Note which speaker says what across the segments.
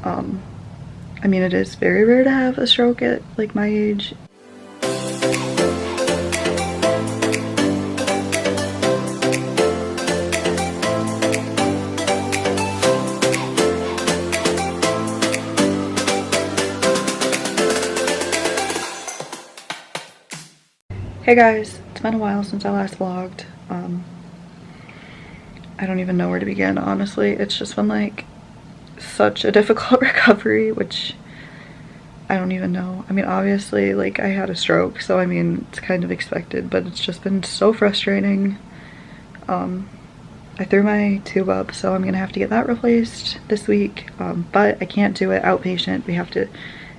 Speaker 1: I mean, it is very rare to have a stroke at like my age. Hey guys, it's been a while since I last vlogged. I don't even know where to begin, honestly. It's just been like such a difficult recovery, which I don't even know. I mean, obviously, like, I had a stroke, so I mean, it's kind of expected, but it's just been so frustrating. I threw my tube up, so I'm gonna have to get that replaced this week, but I can't do it outpatient. We have to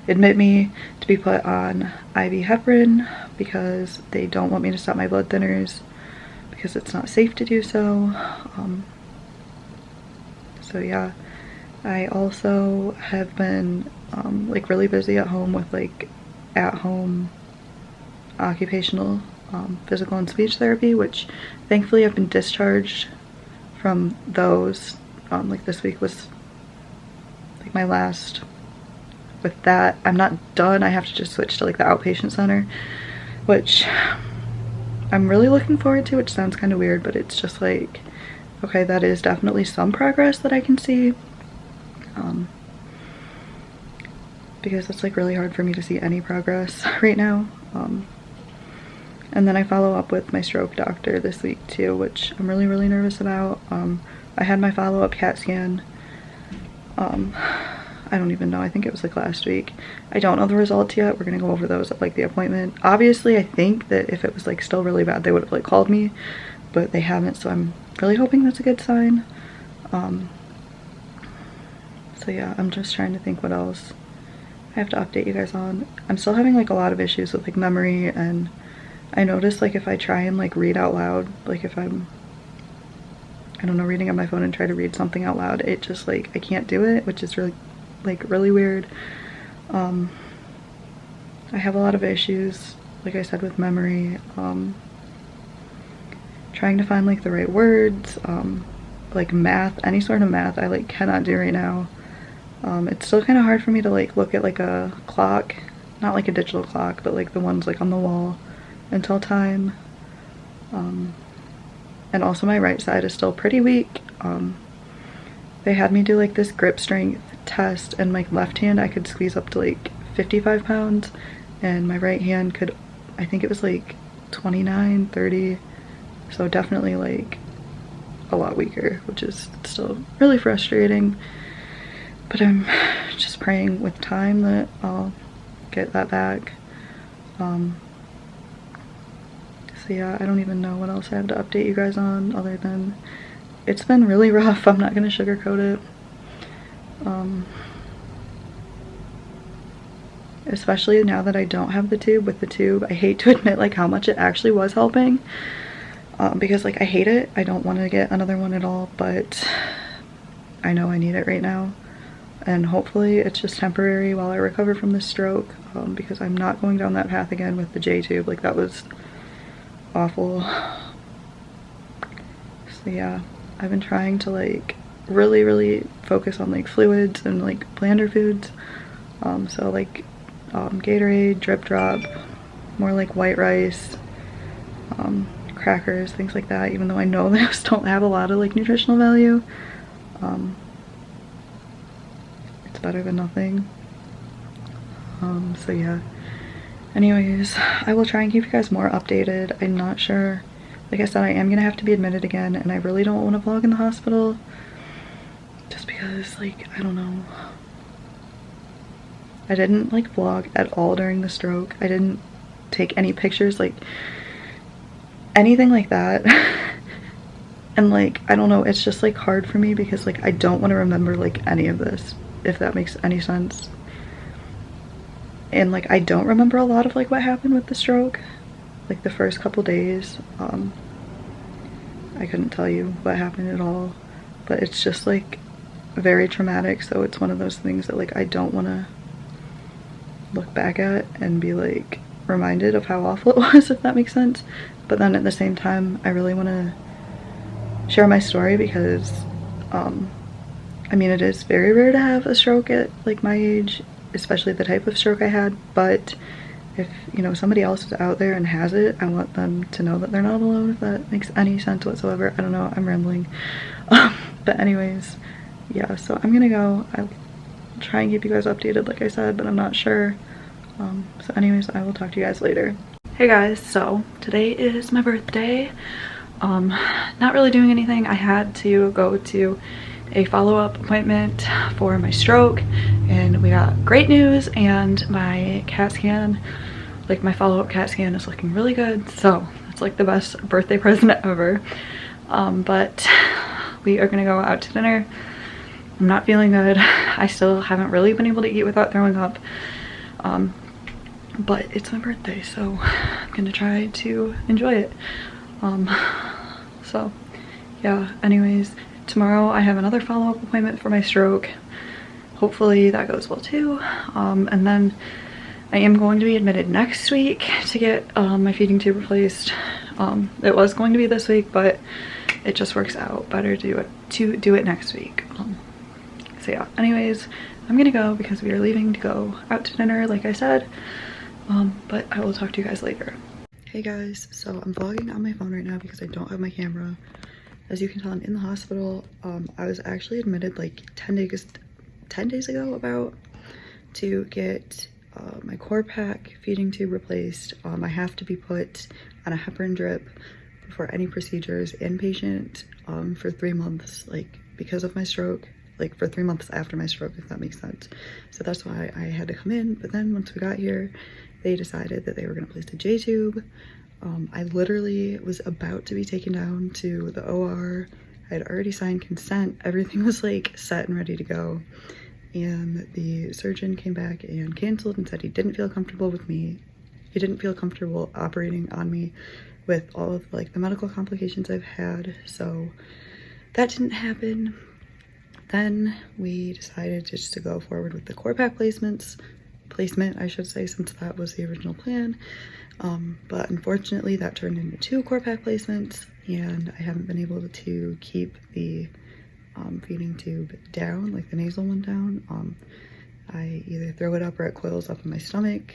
Speaker 1: admit me to be put on IV heparin because they don't want me to stop my blood thinners because it's not safe to do so. So yeah, I also have been like really busy at home with like at-home occupational physical and speech therapy, which thankfully I've been discharged from those. Like this week was like my last with that. I'm not done. I have to just switch to like the outpatient center, which I'm really looking forward to, which sounds kind of weird, but it's just like, okay, that is definitely some progress that I can see. Because it's like really hard for me to see any progress right now. And then I follow up with my stroke doctor this week too, which I'm really nervous about. I had my follow-up CAT scan. I don't even know, I think it was like last week. I don't know the results yet. We're gonna go over those at like the appointment. Obviously, I think that if it was like still really bad, they would have like called me, but they haven't, so I'm really hoping that's a good sign. So yeah, I'm just trying to think what else I have to update you guys on. I'm still having like a lot of issues with like memory, and I noticed like if I try and like read out loud, like if I'm, I don't know, reading on my phone and try to read something out loud, it just like, I can't do it, which is really weird. I have a lot of issues, like I said, with memory, trying to find like the right words, like math, any sort of math I like cannot do right now. It's still kind of hard for me to like look at like a clock, not like a digital clock, but like the ones like on the wall and tell time. And also my right side is still pretty weak. They had me do like this grip strength test, and my left hand I could squeeze up to like 55 pounds, and my right hand could, I think it was like 29, 30, so definitely like a lot weaker, which is still really frustrating. But I'm just praying with time that I'll get that back. So yeah, I don't even know what else I have to update you guys on other than it's been really rough. I'm not gonna sugarcoat it. Especially now that I don't have the tube. With the tube, I hate to admit like how much it actually was helping, because like I hate it. I don't want to get another one at all, but I know I need it right now, and hopefully it's just temporary while I recover from this stroke, because I'm not going down that path again with the J tube. Like that was awful. So yeah, I've been trying to like really focus on like fluids and like blander foods, so like Gatorade, drip drop, more like white rice, crackers, things like that, even though I know those don't have a lot of like nutritional value. It's better than nothing. So yeah, anyways, I will try and keep you guys more updated. I'm not sure, like I said, I am gonna have to be admitted again, and I really don't want to vlog in the hospital just because like, I don't know, I didn't like vlog at all during the stroke. I didn't take any pictures, like anything like that. And like, I don't know, it's just like hard for me because like I don't want to remember like any of this, if that makes any sense. And like I don't remember a lot of like what happened with the stroke, like the first couple days. I couldn't tell you what happened at all, but it's just like very traumatic, so it's one of those things that like I don't want to look back at and be like reminded of how awful it was, if that makes sense. But then at the same time, I really want to share my story because I I mean, it is very rare to have a stroke at like my age, especially the type of stroke I had, but if, you know, somebody else is out there and has it, I want them to know that they're not alone, if that makes any sense whatsoever. I don't know, I'm rambling. But anyways, yeah, so I'm gonna go. I'll try and keep you guys updated, like I said, but I'm not sure. So anyways, I will talk to you guys later. Hey guys, so today is my birthday. Not really doing anything. I had to go to a follow-up appointment for my stroke, and we got great news, and my CAT scan, like my follow-up CAT scan, is looking really good, so it's like the best birthday present ever. But we are gonna go out to dinner. I'm not feeling good. I still haven't really been able to eat without throwing up, but it's my birthday, so I'm gonna try to enjoy it. So yeah, anyways, tomorrow I have another follow-up appointment for my stroke. Hopefully that goes well too. And then I am going to be admitted next week to get my feeding tube replaced. It was going to be this week, but it just works out better to do it next week. So yeah, anyways, I'm gonna go because we are leaving to go out to dinner, like I said. But I will talk to you guys later. Hey guys, so I'm vlogging on my phone right now because I don't have my camera. As you can tell, I'm in the hospital. I was actually admitted like 10 days ago about to get my core pack feeding tube replaced. I have to be put on a heparin drip before any procedures inpatient for 3 months, like because of my stroke, like for 3 months after my stroke, if that makes sense. So that's why I had to come in. But then once we got here, they decided that they were going to place a J tube. I literally was about to be taken down to the OR. I had already signed consent. Everything was like set and ready to go. And the surgeon came back and canceled and said he didn't feel comfortable with me. He didn't feel comfortable operating on me with all of like the medical complications I've had. So that didn't happen. Then we decided just to go forward with the core pack placement, I should say, since that was the original plan. But unfortunately that turned into 2 core pack placements, and I haven't been able to keep the feeding tube down, like the nasal one down. I either throw it up or it coils up in my stomach,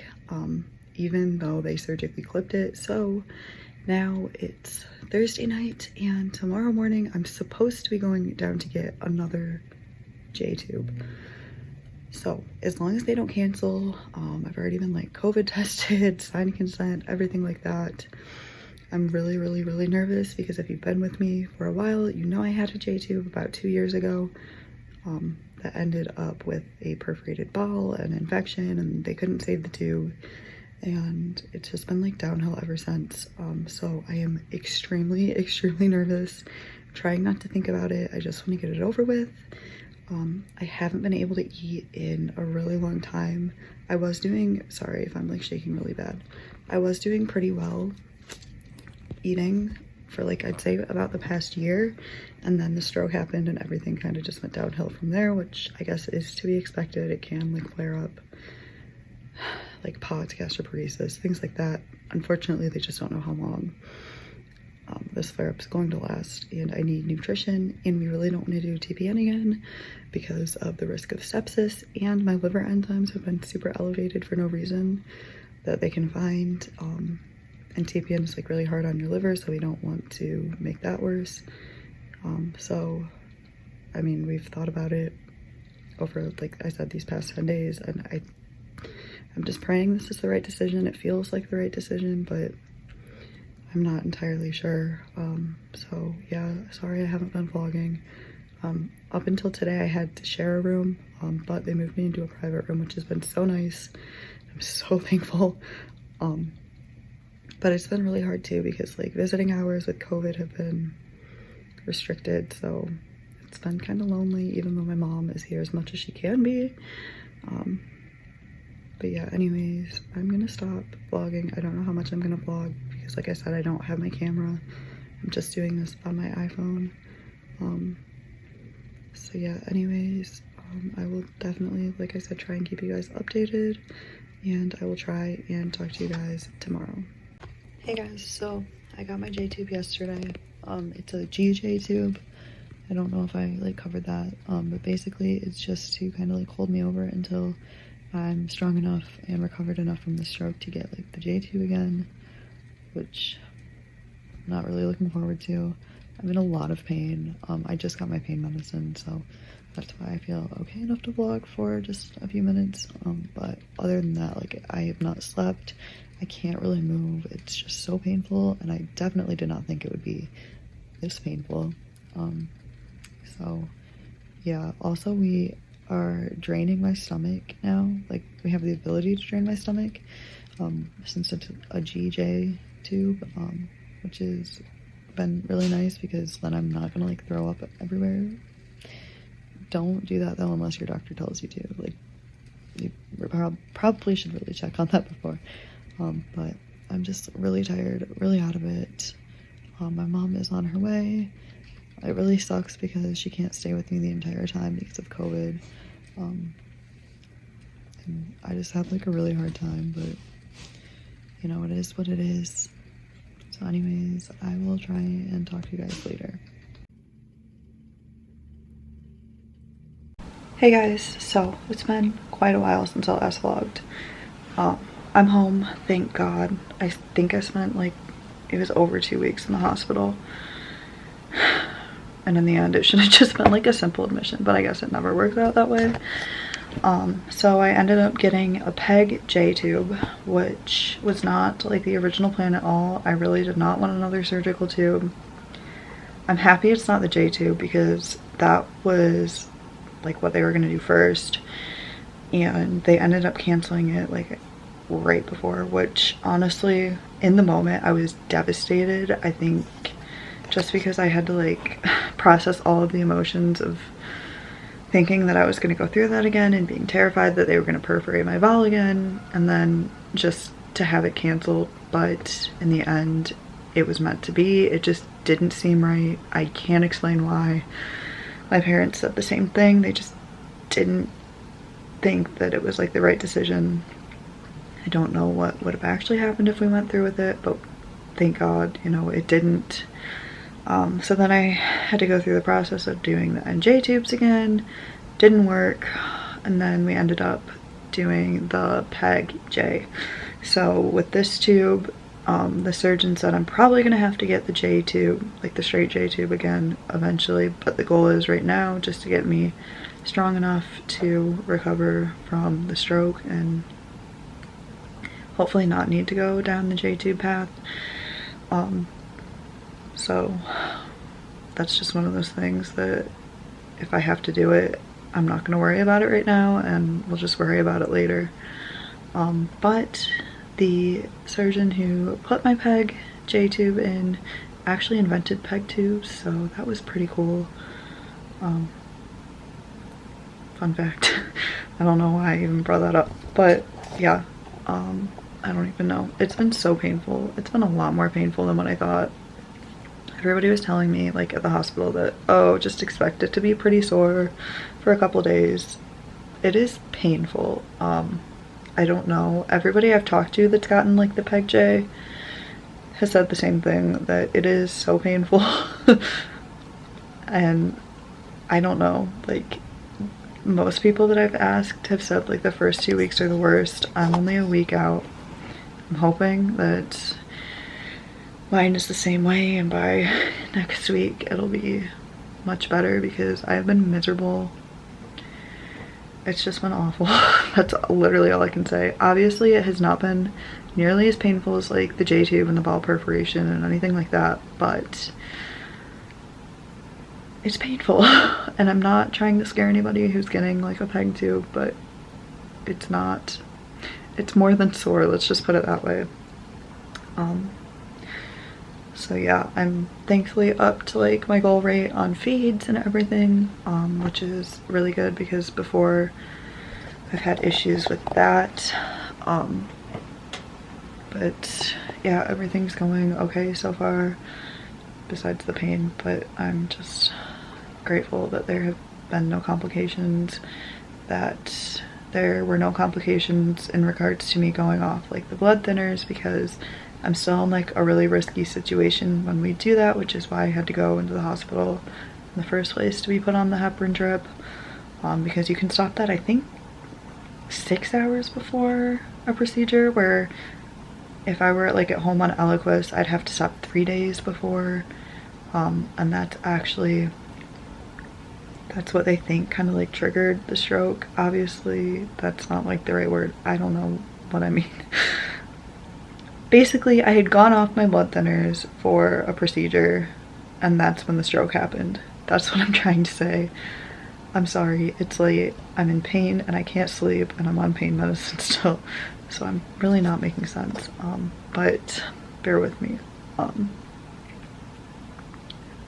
Speaker 1: even though they surgically clipped it. So now it's Thursday night, and tomorrow morning I'm supposed to be going down to get another J tube. So as long as they don't cancel, I've already been like COVID tested, signed consent, everything like that. I'm really nervous because if you've been with me for a while, you know I had a J tube about 2 years ago that ended up with a perforated ball and infection, and they couldn't save the tube, and it's just been like downhill ever since. So I am extremely nervous, trying not to think about it. I just want to get it over with. I haven't been able to eat in a really long time. I was doing, sorry if I'm like shaking really bad. I was doing pretty well eating for like, I'd say about the past year. And then the stroke happened and everything kind of just went downhill from there, which I guess is to be expected. It can like flare up, like POTS, gastroparesis, things like that. Unfortunately, they just don't know how long this flare-up is going to last, and I need nutrition, and we really don't want to do TPN again because of the risk of sepsis, and my liver enzymes have been super elevated for no reason that they can find, and TPN is like really hard on your liver, so we don't want to make that worse. So I mean, we've thought about it over, like I said, these past 10 days, and I'm just praying this is the right decision. It feels like the right decision, but I'm not entirely sure. So yeah, sorry I haven't been vlogging. Up until today I had to share a room, but they moved me into a private room, which has been so nice. I'm so thankful. But it's been really hard too because like visiting hours with COVID have been restricted, so it's been kind of lonely even though my mom is here as much as she can be. But yeah, anyways, I'm gonna stop vlogging. I don't know how much I'm gonna vlog because like I said, I don't have my camera. I'm just doing this on my iPhone. So yeah, anyways, I will definitely, like I said, try and keep you guys updated, and I will try and talk to you guys tomorrow. Hey guys, so I got my J tube yesterday. It's a GJ tube. I don't know if I like covered that, but basically it's just to kind of like hold me over until I'm strong enough and recovered enough from the stroke to get like the J-tube again, which I'm not really looking forward to. I'm in a lot of pain. I just got my pain medicine, so that's why I feel okay enough to vlog for just a few minutes. But other than that, like, I have not slept. I can't really move. It's just so painful, and I definitely did not think it would be this painful. So yeah, also we are draining my stomach now. Like, we have the ability to drain my stomach, since it's a GJ tube, which has been really nice because then I'm not gonna like throw up everywhere. Don't do that though unless your doctor tells you to. Like, you probably should really check on that before. But I'm just really tired, really out of it. My mom is on her way. It really sucks because she can't stay with me the entire time because of COVID. And I just had like a really hard time, but you know, it is what it is. So anyways, I will try and talk to you guys later. Hey guys, so it's been quite a while since I last vlogged. I'm home, thank God. I think I spent like, it was over 2 weeks in the hospital. And in the end, it should have just been like a simple admission, but I guess it never works out that way. So I ended up getting a PEG J-tube, which was not like the original plan at all. I really did not want another surgical tube. I'm happy it's not the J-tube because that was like what they were gonna do first. And they ended up canceling it like right before, which honestly, in the moment, I was devastated. I think just because I had to like process all of the emotions of thinking that I was going to go through that again and being terrified that they were going to perforate my bowel again, and then just to have it canceled. But in the end, it was meant to be. It just didn't seem right. I can't explain why. My parents said the same thing. They just didn't think that it was like the right decision. I don't know what would have actually happened if we went through with it, but thank God, you know, it didn't. So then I had to go through the process of doing the NJ tubes again. Didn't work, and then we ended up doing the PEG J. So with this tube, the surgeon said I'm probably gonna have to get the J tube, like the straight J tube again eventually, but the goal is right now just to get me strong enough to recover from the stroke and hopefully not need to go down the J tube path. So that's just one of those things that if I have to do it, I'm not going to worry about it right now, and we'll just worry about it later. But the surgeon who put my PEG J-tube in actually invented PEG tubes, so that was pretty cool. Fun fact. I don't know why I even brought that up, but yeah, I don't even know. It's been so painful. It's been a lot more painful than what I thought. Everybody was telling me like at the hospital that, oh, just expect it to be pretty sore for a couple days. It is painful. I don't know. Everybody I've talked to that's gotten like the PEG J has said the same thing, that it is so painful. And I don't know, like most people that I've asked have said like the first 2 weeks are the worst. I'm only a week out. I'm hoping that mine is the same way, and by next week it'll be much better because I've been miserable. It's just been awful. That's literally all I can say. Obviously it has not been nearly as painful as like the J-tube and the bowel perforation and anything like that, but it's painful. And I'm not trying to scare anybody who's getting like a PEG tube, but it's not, it's more than sore, let's just put it that way. So yeah, I'm thankfully up to like my goal rate on feeds and everything, which is really good because before I've had issues with that. But yeah, everything's going okay so far besides the pain, but I'm just grateful that there have been no complications, that there were no complications in regards to me going off like the blood thinners, because I'm still in like a really risky situation when we do that, which is why I had to go into the hospital the first place to be put on the heparin drip, because you can stop that, I think, 6 hours before a procedure, where if I were like at home on Eliquis, I'd have to stop 3 days before, and that's what they think kind of like triggered the stroke. Obviously that's not like the right word, I don't know what I mean. Basically, I had gone off my blood thinners for a procedure, and that's when the stroke happened. That's what I'm trying to say. I'm sorry, it's late, I'm in pain, and I can't sleep, and I'm on pain medicine still, so I'm really not making sense, but bear with me.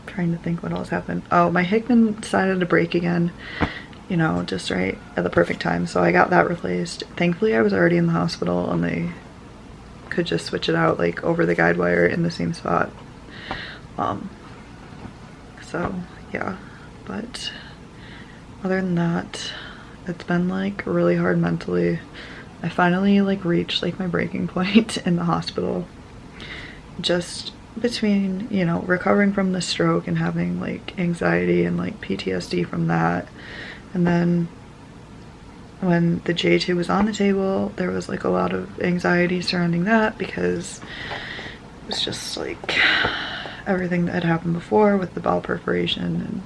Speaker 1: Trying to think what else happened. Oh, my Hickman decided to break again, you know, just right at the perfect time, so I got that replaced. Thankfully, I was already in the hospital, and they could just switch it out like over the guide wire in the same spot. So yeah, but other than that, it's been like really hard mentally. I finally like reached like my breaking point in the hospital, just between, you know, recovering from the stroke and having like anxiety and like PTSD from that, and then when the J2 was on the table, there was like a lot of anxiety surrounding that, because it was just like everything that had happened before with the bowel perforation.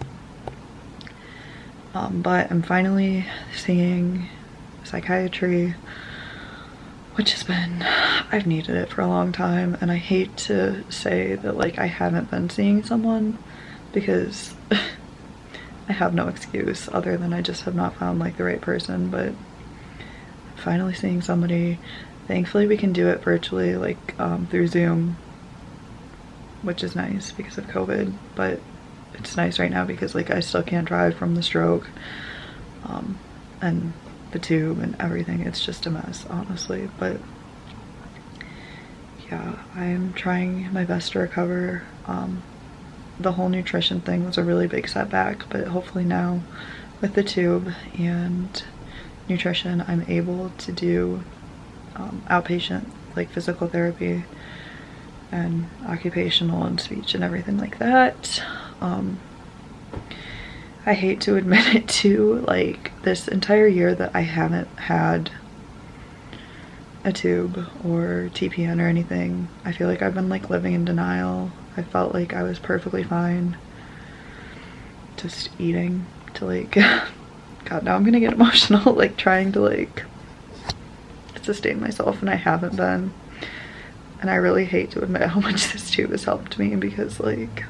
Speaker 1: And but I'm finally seeing psychiatry, which has been, I've needed it for a long time, and I hate to say that like I haven't been seeing someone, because I have no excuse other than I just have not found like the right person. But finally seeing somebody. Thankfully we can do it virtually, like through Zoom, which is nice because of COVID, but it's nice right now because like I still can't drive from the stroke, and the tube and everything. It's just a mess, honestly. But yeah, I'm trying my best to recover. The whole nutrition thing was a really big setback, but hopefully now with the tube and nutrition, I'm able to do outpatient like physical therapy and occupational and speech and everything like that. I hate to admit it too, like this entire year that I haven't had a tube or TPN or anything, I feel like I've been like living in denial. I felt like I was perfectly fine just eating to like God, now I'm gonna get emotional like trying to like sustain myself, and I haven't been. And I really hate to admit how much this tube has helped me, because like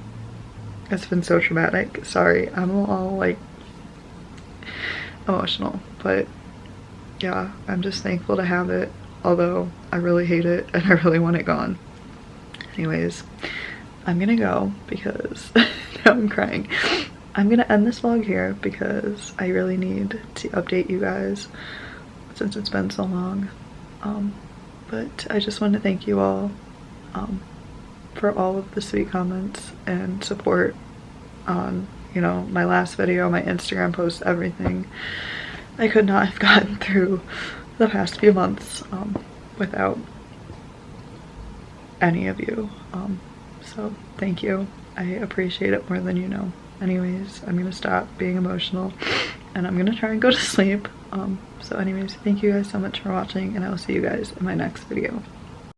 Speaker 1: it's been so traumatic. Sorry, I'm all like emotional, but yeah, I'm just thankful to have it, although I really hate it and I really want it gone. Anyways, I'm gonna go because now I'm crying. I'm gonna end this vlog here because I really need to update you guys since it's been so long. But I just want to thank you all for all of the sweet comments and support on, you know, my last video, my Instagram posts, everything. I could not have gotten through the past few months without any of you. So thank you. I appreciate it more than you know. Anyways, I'm gonna stop being emotional and I'm gonna try and go to sleep. So anyways, thank you guys so much for watching, and I will see you guys in my next video.